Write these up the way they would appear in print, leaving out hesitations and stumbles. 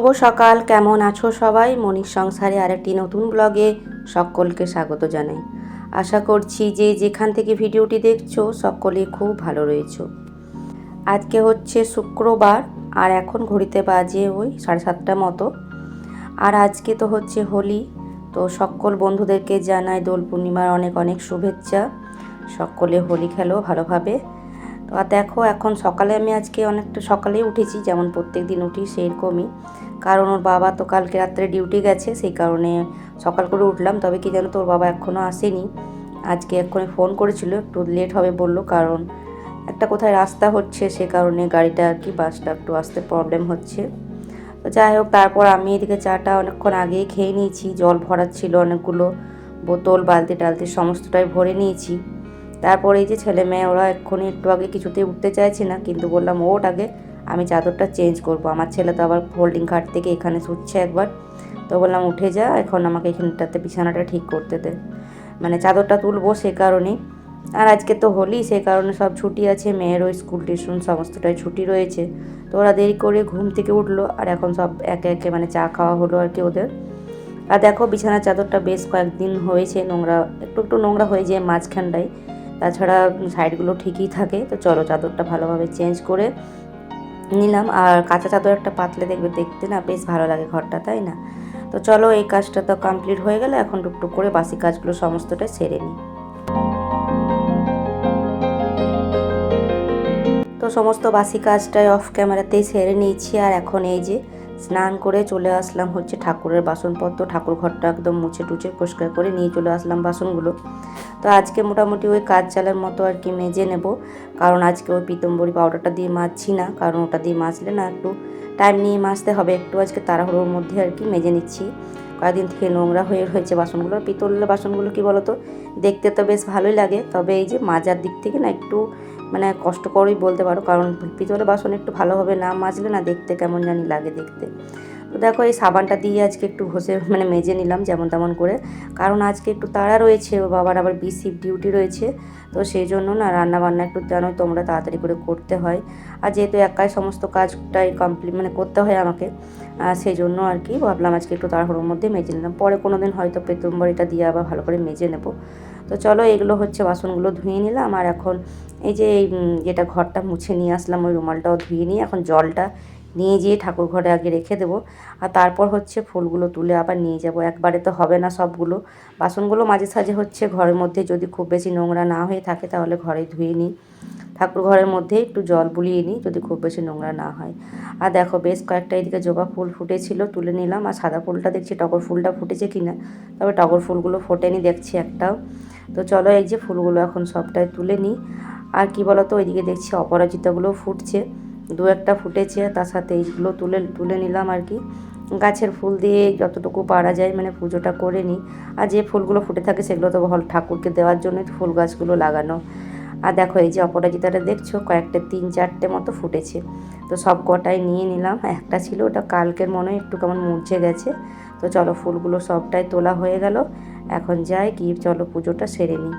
শুভ সকাল, কেমন আছো সবাই? মনির সংসারে আরেকটি নতুন ব্লগে সকলকে স্বাগত জানাই। আশা করছি যে যেখান থেকে ভিডিওটি দেখছো সকলে খুব ভালো রয়েছো। আজকে হচ্ছে শুক্রবার আর এখন ঘড়িতে বাজে ওই 7:30 মতো। আর আজকে তো হচ্ছে হোলি, তো সকল বন্ধুদেরকে জানাই দোল পূর্ণিমার অনেক অনেক শুভেচ্ছা। সকলে হোলি খেলো ভালোভাবে। তো দেখো এখন সকালে আমি আজকে অনেকটা সকালেই উঠেছি, যেমন প্রত্যেক দিন উঠি সেরকমই, কারণ ওর বাবা তো কালকে রাত্রে ডিউটি গেছে, সেই কারণে সকাল করে উঠলাম। তবে কি জানো তো, ওর বাবা এখনও আসেনি। আজকে এক্ষুনি ফোন করেছিল, একটু লেট হবে বললো, কারণ একটা কোথায় রাস্তা হচ্ছে, সে কারণে গাড়িটা আর কি বাসটা একটু আসতে প্রবলেম হচ্ছে। তো যাই হোক, তারপর আমি এদিকে চাটা অনেকক্ষণ আগেই খেয়ে নিয়েছি। জল ভরার ছিল, অনেকগুলো বোতল বালতি টালতি সমস্তটাই ভরে নিয়েছি। তারপরে এই যে ছেলে মেয়ে ওরা এক্ষুনি একটু আগে কিছুতেই উঠতে চাইছে না, কিন্তু বললাম ওঠ আগে, আমি চাদরটা চেঞ্জ করব। আমার ছেলে তো আবার ফোল্ডিং খাট থেকে এখানে শুচ্ছে একবার, তো বললাম উঠে যা, এখন আমাকে এখানটাতে বিছানাটা ঠিক করতে দে, মানে চাদরটা তুলবো সে কারণেই। আর আজকে তো হোলি, সে কারণে সব ছুটি আছে, মেয়েরও স্কুল টিউশন সমস্তটাই ছুটি রয়েছে। তো ওরা দেরি করে ঘুম থেকে উঠলো, আর এখন সব একে একে মানে চা খাওয়া হলো আর কি ওদের। আর দেখো বিছানার চাদরটা বেশ কয়েকদিন হয়েছে নোংরা, একটু একটু নোংরা হয়ে যায় মাঝখানটায়, তাছাড়া সাইডগুলো ঠিকই থাকে। তো চলো চাদরটা ভালোভাবে চেঞ্জ করে নিলাম। আর কাঁচা চাদর একটা পাতলে দেখতে না বেশ ভালো লাগে ঘরটা, তাই না? তো চলো এই কাজটা তো কমপ্লিট হয়ে গেলে এখন টুকটুক করে বাসি কাজগুলো সমস্তটা সেরে নিই। তো সমস্ত বাসি কাজটাই অফ ক্যামেরাতেই সেরে নিয়েছি। আর এখন এই যে স্নান করে চলে আসলাম হচ্ছে ঠাকুরের বাসনপত্র, ঠাকুর ঘরটা একদম মুছে টুছে পরিষ্কার করে নিয়ে চলে আসলাম বাসনগুলো। তো আজকে মোটামুটি ওই কাজ চালের মতো আর কি মেজে নেব, কারণ আজকে ওই পিতম্বরী পাউডারটা দিয়ে মাজছি না, কারণ ওটা দিয়ে মাজলে না একটু টাইম নিয়ে মাজতে হবে, একটু আজকে তাড়াহুড়োর মধ্যে আর কি মেজে নিচ্ছি। কয়েকদিন থেকে নোংরা হয়ে রয়েছে বাসনগুলো। পিতলের বাসনগুলো কি বলতো, দেখতে তো বেশ ভালোই লাগে, তবে এই যে মাজার দিক থেকে না একটু মানে কষ্টকরই বলতে পারো, কারণ পিতলের বাসন একটু ভালোভাবে না মাজলে না দেখতে কেমন জানি লাগে দেখতে। তো দেখো এই সাবানটা দিয়ে আজকে একটু ঘষে মানে মেজে নিলাম যেমন তেমন করে, কারণ আজকে একটু তাড়া রয়েছে, ওর বাবার আবার শিফট ডিউটি রয়েছে। তো সেই জন্য না রান্নাবান্না একটু জানোই তোমরা তাড়াতাড়ি করে করতে হয়, আর যেহেতু একাই সমস্ত কাজটাই কমপ্লিট মানে করতে হয় আমাকে, সেই জন্য আর কি ভাবলাম আজকে একটু তাড়াহুড়োর মধ্যে মেজে নিলাম, পরে কোনো দিন হয়তো পিতম্বরীটা দিয়ে আবার ভালো করে মেজে নেব। তো চলো এগুলো হচ্ছে বাসনগুলো ধুয়ে নিলাম। আর এখন এই যে যেটা ঘরটা মুছে নিয়ে আসলাম, ওই রুমালটাও ধুয়ে নিয়ে এখন জলটা নিয়ে গিয়ে ঠাকুর ঘরে আগে রেখে দেবো, আর তারপর হচ্ছে ফুলগুলো তুলে আবার নিয়ে যাব। একবারে তো হবে না সবগুলো, বাসনগুলো মাঝে সাঝে হচ্ছে ঘরের মধ্যে যদি খুব বেশি নোংরা না হয়ে থাকে তাহলে ঘরে ধুয়ে নিই, ঠাকুর ঘরের মধ্যে একটু জল বুলিয়ে নিই যদি খুব বেশি নোংরা না হয়। আর দেখো বেশ কয়েকটা এদিকে জবা ফুল ফুটেছিল, তুলে নিলাম। আর সাদা ফুলটা দেখছি টগর ফুলটা ফুটেছে কিনা, তবে টগর ফুলগুলো ফোটেনি দেখছি একটাও। তো চলো এই যে ফুলগুলো এখন সবটাই তুলে নিই। আর কি বলতো, ওইদিকে দেখছি অপরাজিতাগুলো ফুটছে, দু একটা ফুটেছে, তার সাথে এইগুলো তুলে নিলাম আর কি। গাছের ফুল দিয়ে যতটুকু পারা যায় মানে পুজোটা করে নিই। আর যে ফুলগুলো ফুটে থাকে সেগুলো তো ঠাকুরকে দেওয়ার জন্যই ফুল গাছগুলো লাগানো। আর দেখো এই যে অপরাজিতাটা দেখছো কয়েকটা 3-4টে মতো ফুটেছে, তো সব কটাই নিয়ে নিলাম। একটা ছিল ওটা কালকের মনে হয় একটু কেমন মুরঝে গেছে। তো চলো ফুলগুলো সবটাই তোলা হয়ে গেল, এখন যাই গিয়ে চলো পুজোটা সেরে নিই।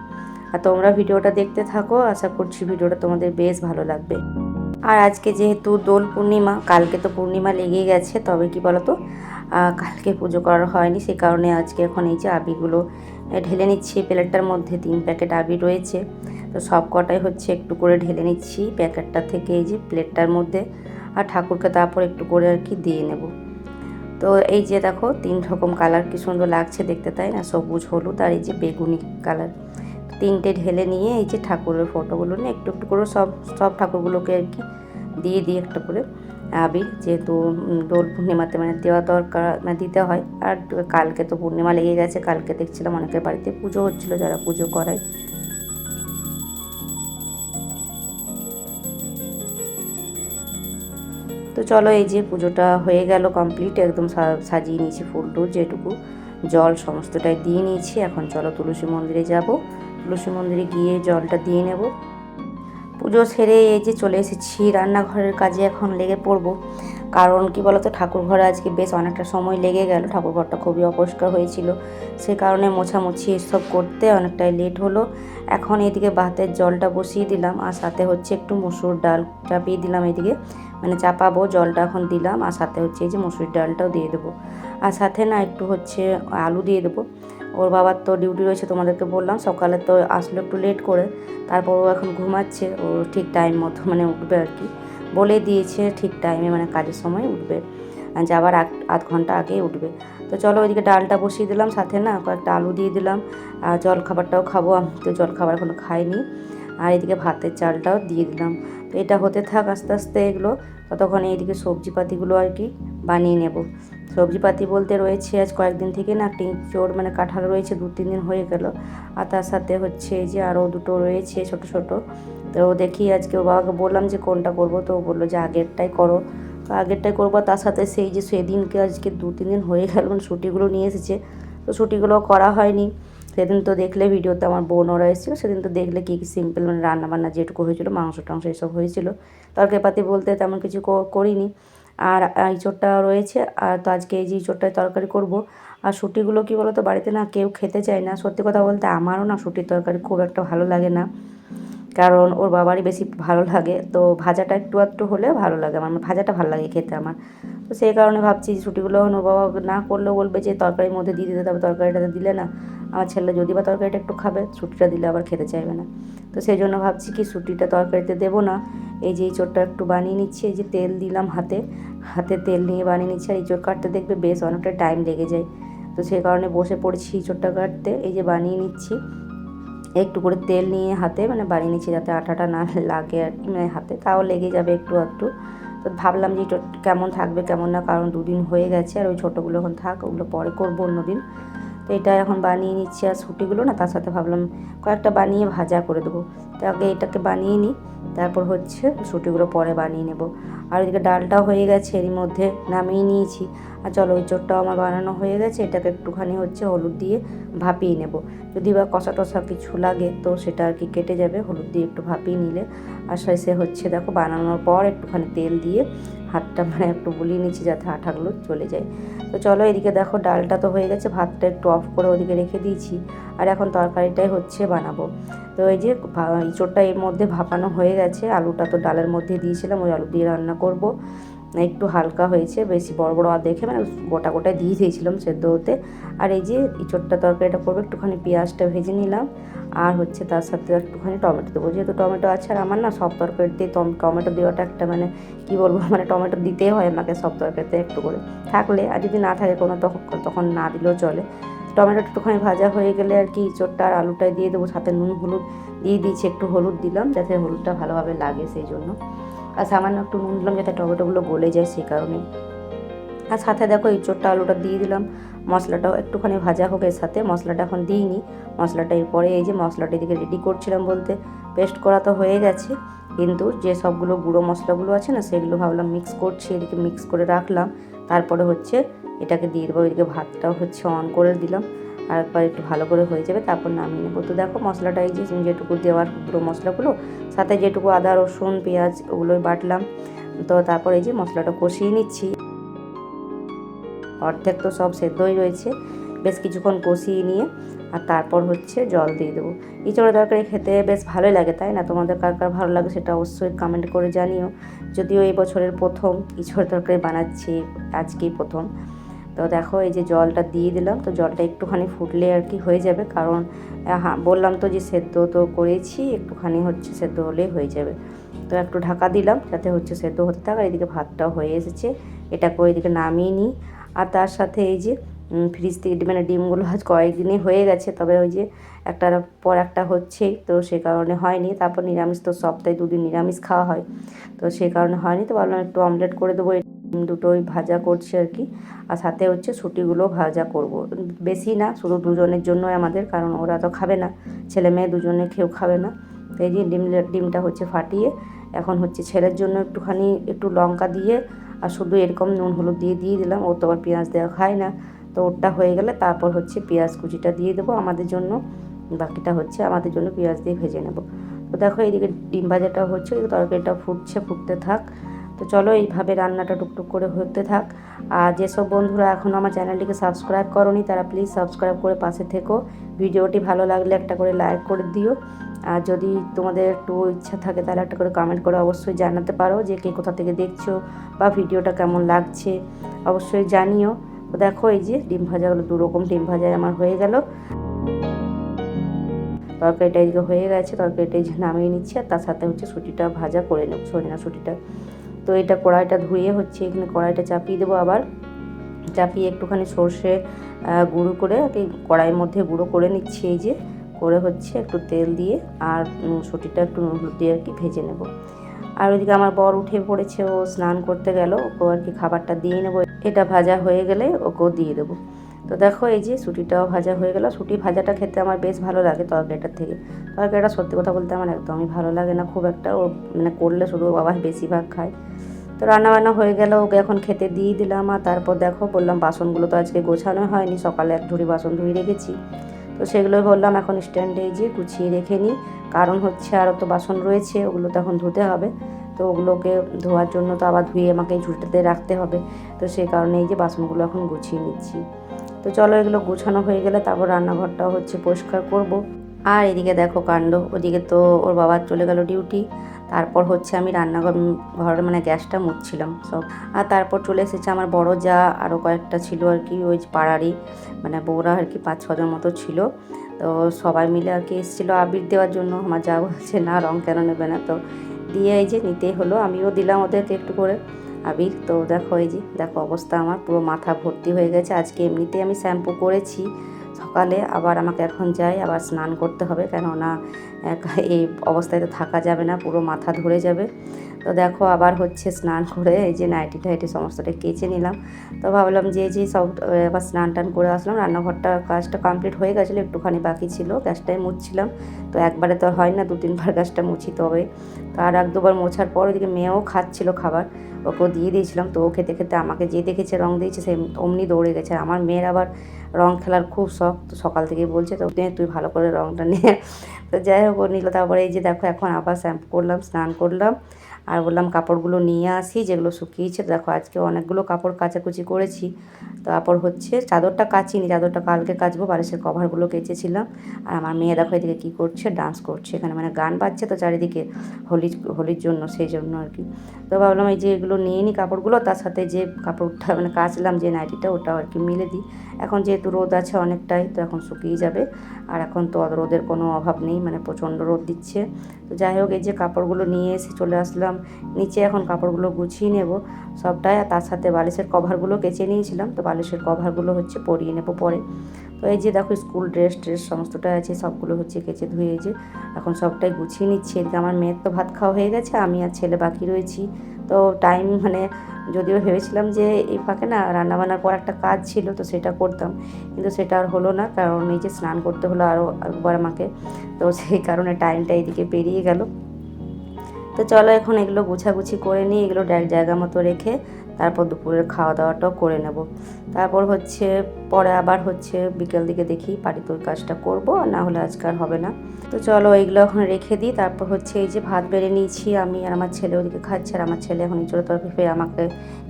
আর তোমরা ভিডিওটা দেখতে থাকো, আশা করছি ভিডিওটা তোমাদের বেশ ভালো লাগবে। আর আজকে যেহেতু দোল পূর্ণিমা, কালকে তো পূর্ণিমা লেগে গেছে, তবে কি বলতো কালকে পুজো করা হয়নি, সেই কারণে আজকে এখন এই যে আবিরগুলো ঢেলে নিচ্ছি প্লেটটার মধ্যে। 3 প্যাকেট আবির রয়েছে, তো সব কটাই হচ্ছে একটু করে ঢেলে নিচ্ছি প্যাকেটটা থেকে এই যে প্লেটটার মধ্যে, আর ঠাকুরকে তারপর একটু করে আর কি দিয়ে নেব। তো এই যে দেখো 3 রকম কালার কি সুন্দর লাগছে দেখতে, তাই না? সবুজ, হলুদ আর এই যে বেগুনি কালার, 3টে ঢেলে নিয়ে এই যে ঠাকুরের ফটোগুলো নিয়ে একটু একটু করে সব ঠাকুরগুলোকে আর কি দিয়ে একটা করে আবির, যেহেতু দোল পূর্ণিমাতে মানে দেওয়া দরকার মানে দিতে হয়। আর কালকে তো পূর্ণিমা লেগে গেছে, কালকে দেখছিলাম অনেকের বাড়িতে পুজো হচ্ছিলো, যারা পুজো করায়। তো চলো এই যে পুজোটা হয়ে গেল কমপ্লিট, একদম সাজিয়ে নিয়েছি ফুল টুল, যেটুকু জল সমস্তটাই দিয়ে নিয়েছি। এখন চলো তুলসী মন্দিরে যাব, তুলসী মন্দিরে গিয়ে জলটা দিয়ে নেব। পুজো সেরে এই যে চলে এসেছি রান্নাঘরের কাজে, এখন লেগে পড়বো। কারণ কি বলতো, ঠাকুর ঘরে আজকে বেশ অনেকটা সময় লেগে গেল, ঠাকুর ঘরটা খুবই অপরিষ্কার হয়েছিল, সে কারণে মোছামুছি এসব করতে অনেকটাই লেট হলো। এখন এদিকে ভাতের জলটা বসিয়ে দিলাম, আর সাথে হচ্ছে একটু মসুর ডাল চাপিয়ে দিলাম এদিকে, মানে চাপাবো, জলটা এখন দিলাম, আর সাথে হচ্ছে এই যে মসুর ডালটাও দিয়ে দেবো, আর সাথে না একটু হচ্ছে আলু দিয়ে দেবো। ওর বাবার তো ডিউটি রয়েছে, তোমাদেরকে বললাম, সকালে তো আসলো একটু লেট করে, তারপর ও এখন ঘুমাচ্ছে, ও ঠিক টাইম মতো মানে উঠবে আর কি, বলে দিয়েছে ঠিক টাইমে মানে কাজের সময় উঠবে, যাবার আধ ঘন্টা আগেই উঠবে। তো চলো ওইদিকে ডালটা বসিয়ে দিলাম, সাথে না কয়েকটা আলু দিয়ে দিলাম, আর জল খাবারটাও খাবো, আমি তো জল খাবার এখনো খাইনি, আর এদিকে ভাতের চালটাও দিয়ে দিলাম। তো এটা হতে থাক আস্তে আস্তে এগুলো, ততক্ষণ এইদিকে সবজিপাতিগুলো আর কি বানিয়ে নেব। সবজিপাতি বলতে রয়েছে আজ কয়েকদিন থেকে না টিঁচড় মানে কাঁঠাল রয়েছে, 2-3 দিন হয়ে গেল, আর তার সাথে হচ্ছে এই যে আরও দুটো রয়েছে ছোট ছোট। তো দেখি আজকে ও বাবাকে বললাম যে কোনটা করবো, তো ও বললো যে আগেরটাই করো, তো আগেরটাই করবো। তার সাথে সেই যে সেদিনকে আজকে 2-3 দিন হয়ে গেল মানে ছুটিগুলো নিয়ে এসেছে, তো ছুটিগুলো করা হয়নি। সেদিন তো দেখলে ভিডিওতে আমার বোন ওরা এসেছিলো, সেদিন তো দেখলে কী কী সিম্পল মানে রান্নাবান্না যেটুকু হয়েছিলো, মাংস টাংস এসব হয়েছিলো, তরকারিপাতি বলতে তেমন কিছু করিনি। আর ইঁচড়টা রয়েছে, আর তো আজকে এই যে ইঁচড়টায় তরকারি করব। আর শুঁটিগুলো কী বলো তো, বাড়িতে না কেউ খেতে চায় না, সত্যি কথা বলতে আমারও না শুঁটির তরকারি খুব একটা ভালো লাগে না, কারণ ওর বাবারই বেশি ভালো লাগে, তো ভাজাটা একটু একটু হলে ভালো লাগে আমার, ভাজাটা ভালো লাগে খেতে আমার। তো সেই কারণে ভাবছি ছুটিগুলো ওর বাবা না করলেও বলবে যে তরকারির মধ্যে দিয়ে দিতে, তবে তরকারিটাতে দিলে না আমার ছেলে যদি বা তরকারিটা একটু খাবে, ছুটিটা দিলে আবার খেতে চাইবে না। তো সেই জন্য ভাবছি কি ছুটিটা তরকারিতে দেবো না, এই যে ইঁচড়টা একটু বানিয়ে নিচ্ছি, এই যে তেল দিলাম হাতে, হাতে তেল নিয়ে বানিয়ে নিচ্ছি। আর ইঁচড় কাটতে দেখবে বেশ অনেকটা টাইম লেগে যায়, তো সেই কারণে বসে পড়েছি ইঁচড়টা কাটতে, এই যে বানিয়ে নিচ্ছি, একটু করে তেল নিয়ে হাতে মানে বানিয়ে নিচ্ছি যাতে আঠাটা না লাগে আর কি, মানে হাতে তাও লেগে যাবে একটু একটু। তো ভাবলাম যে এটা কেমন থাকবে কেমন না, কারণ 2 দিন হয়ে গেছে, আর ওই ছোটোগুলো এখন থাক, ওগুলো পরে করবো অন্যদিন। তো এটা এখন বানিয়ে নিচ্ছি, আর ছুটিগুলো না তার সাথে ভাবলাম কয়েকটা বানিয়ে ভাজা করে দেবো, তো আগে এটাকে বানিয়ে নিই, তারপর হচ্ছে ছুটিগুলো পরে বানিয়ে নেব। আর ওইদিকে ডালটাও হয়ে গেছে, এরই মধ্যে নামিয়ে নিয়েছি। আর চলো ওই চোরটাও আমার বানানো হয়ে গেছে, এটাকে একটুখানি হচ্ছে হলুদ দিয়ে ভাপিয়ে নেব, যদি বা কষা টষা কিছু লাগে তো সেটা আর কি কেটে যাবে, হলুদ দিয়ে একটু ভাপিয়ে নিলে। আর শেষে হচ্ছে দেখো বানানোর পর একটুখানি তেল দিয়ে হাতটা মানে একটু বুলিয়ে নিচ্ছি যাতে আঠাগুলো চলে যায়। তো চলো এদিকে দেখো ডালটা তো হয়ে গেছে, ভাতটা একটু অফ করে ওদিকে রেখে দিয়েছি, আর এখন তরকারিটাই হচ্ছে বানাবো। তো এই যে ইঁচড়টা এর মধ্যে ভাপানো হয়ে গেছে, আলুটা তো ডালের মধ্যে দিয়েছিলাম, ওই আলু দিয়ে রান্না করব, একটু হালকা হয়েছে, বেশি বড় বড় দেখে মানে গোটা গোটায় দিয়ে দিয়েছিলাম সেদ্ধ হতে। আর এই যে ইঁচড়টা তরকারিটা করবো, একটুখানি পেঁয়াজটা ভেজে নিলাম, আর হচ্ছে তার সাথে একটুখানি টমেটো দেবো, যেহেতু টমেটো আছে, আর আমার না সব তরকারিতে টমেটো দেওয়াটা একটা মানে কী বলবো, মানে টমেটো দিতেই হয় আমাকে সব তরকারিতে একটু করে থাকলে, আর যদি না থাকে কোনো তখন না দিলেও চলে। টমেটো একটুখানি ভাজা হয়ে গেলে আর কি ইঁচড়টা আর আলুটাই দিয়ে দেবো, সাথে নুন হলুদ দিয়ে দিয়েছি, একটু হলুদ দিলাম যাতে হলুদটা ভালোভাবে লাগে সেই জন্য, আর সামান্য একটু নুন দিলাম যাতে টমেটোগুলো গলে যায় সেই কারণে। আর সাথে দেখো ইঁচড়টা আলুটা দিয়ে দিলাম, মশলাটাও একটুখানি ভাজা হোক, এর সাথে মশলাটা এখন দিইনি, মশলাটা এরপরে এই যে মশলাটা এদিকে রেডি করছিলাম বলতে পেস্ট করা তো হয়ে গেছে, কিন্তু যে সবগুলো গুঁড়ো মশলাগুলো আছে না সেগুলো ভাবলাম মিক্স করছি, এদিকে মিক্স করে রাখলাম, তারপরে হচ্ছে এটাকে দিয়ে দেবো, এদিকে ভাতটাও হচ্ছে অন করে দিলাম, আর একবার একটু ভালো করে হয়ে যাবে তারপর নামিয়ে নেবো। তো দেখো মশলাটা এই যে যেটুকু দেওয়ার গুঁড়ো মশলাগুলো, সাথে যেটুকু আদা রসুন পেঁয়াজ ওগুলোই বাটলাম, তো তারপর এই যে মশলাটা কষিয়ে নিচ্ছি, অর্ধেক তো সব সেদ্ধই রয়েছে, বেশ কিছুক্ষণ কষিয়ে নিয়ে আর তারপর হচ্ছে জল দিয়ে দেবো। ইঁচড়ের তরকারি খেতে বেশ ভালোই লাগে, তাই না? তোমাদের কার কার ভালো লাগে সেটা অবশ্যই কমেন্ট করে জানিও। যদিও এই বছরের প্রথম ইঁচড়ের তরকারি বানাচ্ছি, আজকেই প্রথম। তো দেখো এই যে জলটা দিয়ে দিলাম, তো জলটা একটুখানি ফুটলে আর কি হয়ে যাবে, কারণ বললাম তো যে সেদ্ধ তো করেছি, একটুখানি হচ্ছে সেদ্ধ হলেই হয়ে যাবে। তো একটু ঢাকা দিলাম যাতে হচ্ছে সেদ্ধ হতে থাকে, আর এদিকে ভাতটাও হয়ে এসেছে, এটাকে ওইদিকে নামিয়ে নিই। আর তার সাথে এই যে ফ্রিজ থেকে মানে ডিমগুলো আজ কয়েকদিনই হয়ে গেছে, তবে ওই যে একটার পর একটা হচ্ছেই, তো সে কারণে হয়নি। তারপর নিরামিষ তো সপ্তাহে 2 দিন নিরামিষ খাওয়া হয়, তো সে কারণে হয়নি, তো ভাবলাম একটু অমলেট করে দেবো, দুটোই ভাজা করছি আর কি, আর সাথে হচ্ছে শুঁটিগুলো ভাজা করব, বেশি না, শুধু দুজনের জন্য আমাদের, কারণ ওরা তো খাবে না, ছেলে মেয়ে দুজনে কেউ খাবে না। তো এই যে ডিমটা হচ্ছে ফাটিয়ে এখন হচ্ছে ছেলের জন্য একটু লঙ্কা দিয়ে আর শুধু এরকম নুন হলুদ দিয়ে দিলাম, ও তো আবার পেঁয়াজ দেওয়া খায় না, তো ওটা হয়ে গেলে তারপর হচ্ছে পেঁয়াজ কুচিটা দিয়ে দেবো আমাদের জন্য, বাকিটা হচ্ছে আমাদের জন্য পেঁয়াজ দিয়ে ভেজে নেব। তো দেখো এইদিকে ডিম ভাজাটা হচ্ছে, তরকারিটা ফুটতে থাক। তো তো চলো এইভাবে রান্নাটা টুকটুক করে হতে থাক। আর যেসব বন্ধুরা এখনও আমার চ্যানেলটিকে সাবস্ক্রাইব করোনি তারা প্লিজ সাবস্ক্রাইব করে পাশে থেকো। ভিডিওটি ভালো লাগলে একটা করে লাইক করে দিও। আর যদি তোমাদের একটু ইচ্ছা থাকে তাহলে একটা করে কমেন্ট করে অবশ্যই জানাতে পারো যে কে কোথা থেকে দেখছো বা ভিডিওটা কেমন লাগছে অবশ্যই জানিও। তো দেখো এই যে ডিম ভাজাগুলো 2 রকম ডিম ভাজা আমার হয়ে গেল। তরকারিটা এদিকে হয়ে গেছে, তরকারিটা এই যে নামিয়ে নিচ্ছি আর তার সাথে হচ্ছে সুটিটা ভাজা করে নেব, সজনা সুটিটা। তো এটা কড়াইটা ধুয়ে হচ্ছে এখানে কড়াইটা চাপিয়ে দেবো, আবার চাপিয়ে একটুখানি সর্ষে গুঁড়ো করে কড়াইয়ের মধ্যে গুঁড়ো করে নিচ্ছি। এই যে করে হচ্ছে একটু তেল দিয়ে আর সুটিটা একটু হলুদ দিয়ে আর কি ভেজে নেব। আর ওইদিকে আমার বর উঠে পড়েছে, ও স্নান করতে গেল, ওকে আর কি খাবারটা দিয়ে নেবো। এটা ভাজা হয়ে গেলে ওকেও দিয়ে দেবো। তো দেখো এই যে সুটিটাও ভাজা হয়ে গেল। সুটি ভাজাটা খেতে আমার বেশ ভালো লাগে তরকারিটার থেকে। তরকারিটা সত্যি কথা বলতে আমার একদমই ভালো লাগে না খুব একটা, ও মানে করলে শুধু বাবা বেশিরভাগ খায়। তো রান্নাবান্না হয়ে গেল, ওকে এখন খেতে দিয়ে দিলাম। আর তারপর দেখো বললাম বাসনগুলো তো আজকে গোছানো হয়নি, সকালে এক ঝুড়ি বাসন ধুয়ে রেখেছি। তো সেগুলোই বললাম এখন স্ট্যান্ডে যে গুছিয়ে রেখে নিই, কারণ হচ্ছে আরও তো বাসন রয়েছে, ওগুলো তো এখন ধুতে হবে। তো ওগুলোকে ধোয়ার জন্য তো আবার ধুয়ে আমাকে এই ঝুড়িটাতে রাখতে হবে। তো সেই কারণে এই যে বাসনগুলো এখন গুছিয়ে নিচ্ছি। তো চলো এগুলো গোছানো হয়ে গেলে তারপর রান্নাঘরটাও হচ্ছে পরিষ্কার করব। আর এদিকে দেখো কাণ্ড, ওদিকে তো ওর বাবা চলে গেল ডিউটি। তারপর হচ্ছে আমি ঘর মানে গ্যাসটা মুছছিলাম সব। আর তারপর চলে এসেছে আমার বড় যা, আরও কয়েকটা ছিল আর কি ওই পাড়ারই মানে বউরা আর কি 5-6 জন মতো ছিল। তো সবাই মিলে আর কি এসেছিলো আবির দেওয়ার জন্য। আমার যা বলছে না রং কেন নেবে না, তো দিয়ে এই যে নিতেই হলো, আমিও দিলাম ওদেরকে একটু করে আবির। তো দেখো এই যে দেখো অবস্থা আমার পুরো মাথা ভর্তি হয়ে গেছে। আজকে এমনিতেই আমি শ্যাম্পু করেছি সকালে, আবার আমাকে এখন যাই আবার স্নান করতে হবে, কেননা এই অবস্থায় তো থাকা যাবে না, পুরো মাথা ধরে যাবে। তো দেখো আবার হচ্ছে স্নান করে এই যে নাইটি টাইটি সমস্তটা কেচে নিলাম। তো ভাবলাম যে সব আবার স্নান টান করে আসলাম, রান্নাঘরটা কাজটা কমপ্লিট হয়ে গেছিলো, একটুখানি বাকি ছিল, গ্যাসটাই মুছছিলাম। তো একবারে তো হয় না, 2-3 বার গ্যাসটা মুছি তবে। তো আর 1-2 বার মোছার পর ওইদিকে মেয়েও খাচ্ছিল খাবার, ওকেও দিয়ে দিয়েছিলাম। তো ও খেতে খেতে আমাকে যে দেখেছে রং দিয়েছে সে অমনি দৌড়ে গেছে। আমার মেয়ের আবার রং খেলার খুব শখ, তো সকাল থেকেই বলছে তো তুই ভালো করে রংটা নিয়ে। তো যাই হোক ও নিল। তারপরে এই যে দেখো এখন আবার শ্যাম্পু করলাম, স্নান করলাম, আর বললাম কাপড়গুলো নিয়ে আসি যেগুলো শুকিয়েছে। দেখো আজকে অনেকগুলো কাপড় কাচাকুচি করেছি। তারপর হচ্ছে চাদরটা কাচিনি, চাদরটা কালকে কাচবো, বালিশের কভারগুলো কেচেছিলাম। আর আমার মেয়ে দেখো এদিকে কী করছে, ডান্স করছে এখানে, মানে গান বাজছে তো চারিদিকে হোলির জন্য, সেই জন্য আর কি। তো ভাবলাম এই যে এগুলো নিয়ে নিই কাপড়গুলো, তার সাথে যে কাপড়টা মানে কাচলাম যে নাইটিটা ওটাও আর কি মিলে দিই। এখন যেহেতু রোদ আছে অনেকটাই, তো এখন শুকিয়ে যাবে। আর এখন তো রোদের কোনো অভাব নেই, মানে প্রচণ্ড রোদ দিচ্ছে। তো যাই হোক এই যে কাপড়গুলো নিয়ে এসে চলে আসলাম নিচে, এখন কাপড়গুলো গুছিয়ে নেব সবটাই। আর তার সাথে বালিশের কভারগুলো কেচে নিয়েছিলাম, তো বালিশের কভারগুলো হচ্ছে পরিয়ে নেব পরে। তো এই যে দেখো স্কুল ড্রেস সমস্তটাই আছে, সবগুলো হচ্ছে কেচে ধুয়ে যে এখন সবটাই গুছিয়ে নিচ্ছি। এদিকে আমার মেয়ের তো ভাত খাওয়া হয়ে গেছে, আমি আর ছেলে বাকি রয়েছি। তো টাইম মানে যদিও ভেবেছিলাম যে এই ফাঁকে না রান্নাবান্নার পর একটা কাজ ছিল তো সেটা করতাম, কিন্তু সেটা আর হলো না, কারণ এই যে স্নান করতে হলো আরও একবার আমাকে। তো সেই কারণে টাইমটা এইদিকে পেরিয়ে গেল। তো চলো এখন এগুলো গুছাগুছি করে নিই, এগুলো জায়গা মতো রেখে তারপর দুপুরের খাওয়া দাওয়াটাও করে নেব। তারপর হচ্ছে পরে আবার হচ্ছে বিকেল দিকে দেখি পারি তো ওই কাজটা করবো, না হলে আজকে আর হবে না। তো চলো এইগুলো এখন রেখে দিই। তারপর হচ্ছে এই যে ভাত বেড়ে নিয়েছি আমি আর আমার ছেলে ওদিকে খাচ্ছে, আর আমার ছেলে এখন ইঁচড়ো তরকারি পেয়ে আমাকে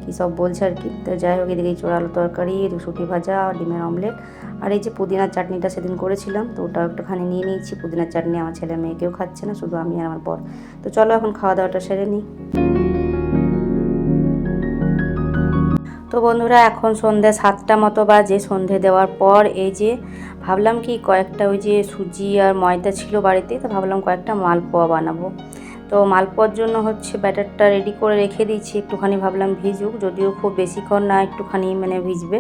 কী সব বলছে আর কি। তো যাই হোক এদিকে ইঁচড়ো আলু তরকারি, রুটি ভাজা, ডিমের অমলেট, আর এই যে পুদিনার চাটনিটা সেদিন করেছিলাম তো ওটাও একটুখানি নিয়ে নিয়েছি। পুদিনার চাটনি আমার ছেলে মেয়েকেও খাচ্ছে না, শুধু আমি আর আমার বর। তো চলো এখন খাওয়া দাওয়াটা সেরে নিই। তো বন্ধুরা এখন সন্ধ্যে 7টা মতো বাজে। সন্ধে দেওয়ার পর এই যে ভাবলাম কি কয়েকটা ওই যে সুজি আর ময়দা ছিল বাড়িতে, তো ভাবলাম কয়েকটা মালপোয়া বানাবো। তো মালপোয়ার জন্য হচ্ছে ব্যাটারটা রেডি করে রেখে দিচ্ছি, একটুখানি ভাবলাম ভিজুক, যদিও খুব বেশিক্ষণ না, একটুখানি মানে ভিজবে।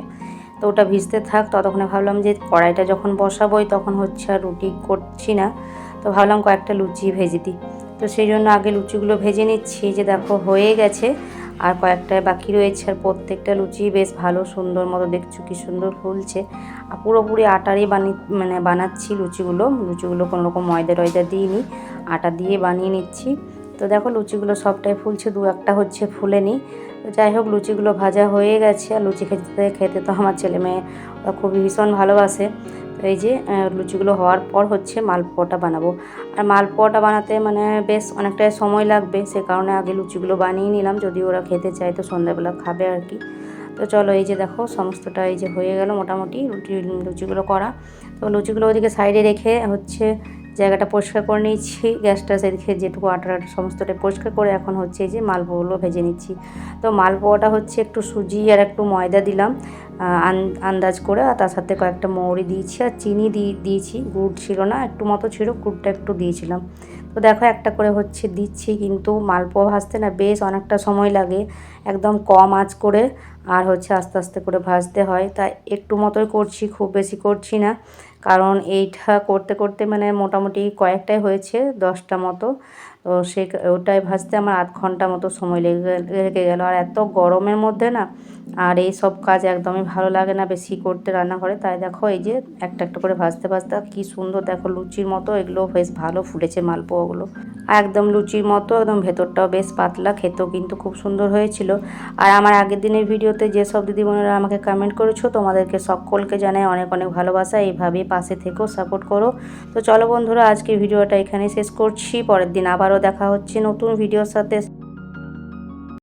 তো ওটা ভিজতে থাক, ততক্ষণে ভাবলাম যে কড়াইটা যখন বসাবোই তখন হচ্ছে আর রুটি করছি না, তো ভাবলাম কয়েকটা লুচি ভেজে দিই। তো সেই জন্য আগে লুচিগুলো ভেজে নিচ্ছি। যে দেখো হয়ে গেছে, আর কয়েকটা বাকি রয়েছে। আর প্রত্যেকটা লুচি বেশ ভালো সুন্দর মতো দেখছো কি সুন্দর ফুলছে। আর পুরোপুরি আটারই বানাচ্ছি লুচিগুলো কোনো রকম ময়দা টয়দা দিইনি, আটা দিয়ে বানিয়ে নিচ্ছি। তো দেখো লুচিগুলো সবটাই ফুলছে, 2-1টা হচ্ছে ফুলেনি। তো যাই হোক লুচিগুলো ভাজা হয়ে গেছে। আর লুচি খেতে খেতে তো আমার ছেলে মেয়ে ওরা খুব ভীষণ ভালোবাসে। তো এই যে লুচিগুলো হওয়ার পর হচ্ছে মালপোয়াটা বানাবো। আর মালপোয়াটা বানাতে মানে বেশ অনেকটাই সময় লাগবে, সে কারণে আগে লুচিগুলো বানিয়ে নিলাম, যদি ওরা খেতে চায় তো সন্ধ্যাবেলা খাবে আর কি। তো চলো এই যে দেখো সমস্তটা এই যে হয়ে গেল মোটামুটি লুচিগুলো করা। তো লুচিগুলো ওইদিকে সাইডে রেখে হচ্ছে জায়গাটা পরিষ্কার করে নিচ্ছি, গ্যাসটা সেদিকে যেটুকু আটা সমস্তটা পরিষ্কার করে এখন হচ্ছে এই যে মালপোয়াগুলো ভেজে নিচ্ছি। তো মালপোয়াটা হচ্ছে একটু সুজি আর একটু ময়দা দিলাম আন্দাজ করে, আর তার সাথে কয়েকটা মৌরি দিয়েছি আর চিনি দিয়েছি, গুড় ছিল না, একটু মতো ছিল, গুড়টা একটু দিয়েছিলাম। তো দেখো একটা করে হচ্ছে দিচ্ছি, কিন্তু মালপোয়া ভাজতে না বেশ অনেকটা সময় লাগে, একদম কম আঁচ করে আর হচ্ছে আস্তে আস্তে করে ভাজতে হয়। তাই একটু মতোই করছি, খুব বেশি করছি না, কারণ এইটা করতে করতে মানে মোটামুটি কয়েকটাই হয়েছে, 10টা মতো। তো ওটাই ভাজতে আমার আধ ঘন্টা মতো সময় লেগে গেল। আর এত গরমের মধ্যে না আর এই সব কাজ একদমই ভালো লাগে না বেশি করতে রান্নাঘরে। তাই দেখো এই যে একটা একটা করে ভাজতে ভাজতে কি সুন্দর দেখো লুচির মতো এগুলো বেশ ভালো ফুলেছে মালপোয়াগুলো, একদম লুচির মতো, একদম ভেতরটাও বেশ পাতলা, খেতেও কিন্তু খুব সুন্দর হয়েছিল। আর আমার আগের দিনের ভিডিওতে যেসব দিদিবোনেরা আমাকে কমেন্ট করেছো তোমাদেরকে সকলকে জানাই অনেক অনেক ভালোবাসা, এইভাবেই পাশে থেকেও সাপোর্ট করো। তো চলো বন্ধুরা, আজকে ভিডিওটা এখানে শেষ করছি, পরের দিন আবারও দেখা হচ্ছে নতুন ভিডিওর সাথে।